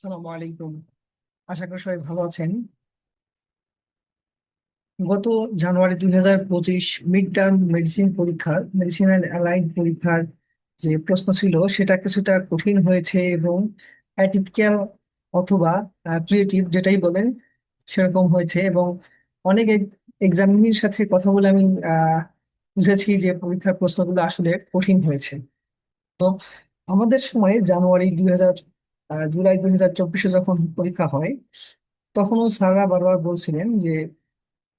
আসসালামু আলাইকুম। আশা করি সবাই ভালো আছেন। গত জানুয়ারি 2025 mid term medicine and allied পরীক্ষার যে প্রশ্ন ছিল সেটা কিছুটা কঠিন হয়েছে এবং অ্যাটিপিক্যাল অথবা ক্রিয়েটিভ যেটাই বলেন সেরকম হয়েছে। এবং অনেক এক্সামিনীর সাথে কথা বলে আমি বুঝেছি যে পরীক্ষার প্রশ্নগুলো আসলে কঠিন হয়েছে। তো আমাদের সময়ে জুলাই 2024 যখন পরীক্ষা হয়, তখনও স্যাররা বারবার বলছিলেন যে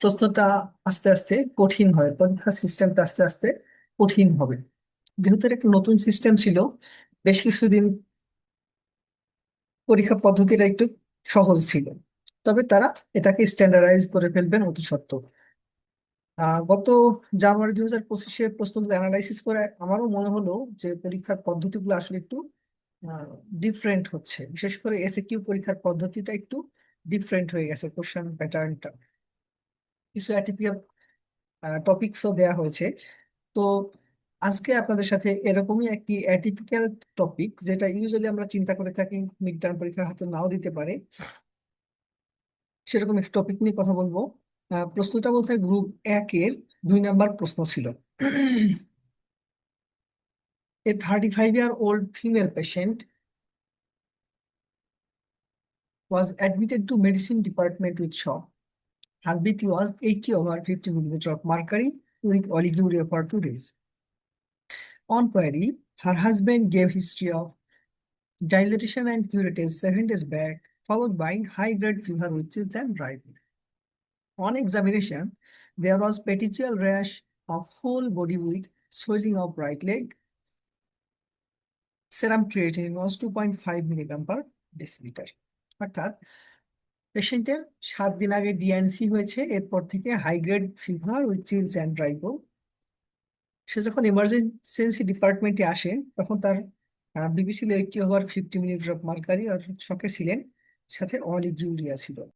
প্রশ্নটা আস্তে আস্তে কঠিন হয়, পরীক্ষার সিস্টেমটা আস্তে আস্তে কঠিন হবে। যেহেতু এটা একটা নতুন সিস্টেম ছিল, বেশ কিছুদিন পরীক্ষা পদ্ধতিটা একটু সহজ ছিল, তবে তারা এটাকে স্ট্যান্ডার্ডাইজ করে ফেলবেন অতি সত্বর। গত জানুয়ারি 2025-এর প্রশ্নগুলো অ্যানালাইসিস করে আমারও মনে হলো যে পরীক্ষার পদ্ধতিগুলো আসলে একটু ডিফারেন্ট হচ্ছে। বিশেষ করে এসএকিউ পরীক্ষার পদ্ধতিটা একটু ডিফারেন্ট হয়ে গেছে, কোশ্চেন প্যাটার্নটা। কিছু অ্যাটিপিক্যাল টপিকসও দেয়া হয়েছে। তো আজকে আপনাদের সাথে এরকমই একটি অ্যাটিপিক্যাল টপিক, যেটা ইউজুয়ালি আমরা চিন্তা করে থাকি মিড টার্ম পরীক্ষা হয়তো নাও দিতে পারে, সেরকম একটি টপিক নিয়ে কথা বলবো। প্রশ্নটা বোধহয় গ্রুপ 1-এর 2 নাম্বার প্রশ্ন ছিল। A 35-year-old female patient was admitted to medicine department with shock. Her BP was 80/50 millimeter of mercury with oliguria for 2 days. On query, her husband gave history of dilatation and curettage 7 days back, followed by high-grade fever with chills and dryness. On examination, there was petechial rash of whole body with swelling of right leg. Serum creatinine was 2.5 milligram per deciliter. অর্থাৎ পেশেন্টের 7 দিন আগে DNC হয়েছে, এরপর থেকে high grade fever with chills and ড্রাইভো। সে যখন এমার্জেন্সি ডিপার্টমেন্টে আসে, তখন তার বিপি ছিল 80/50 মিলিলিটার অফ মার্কারি, আর শকে ছিলেন, সাথে অলিক ইউরিয়া ছিল।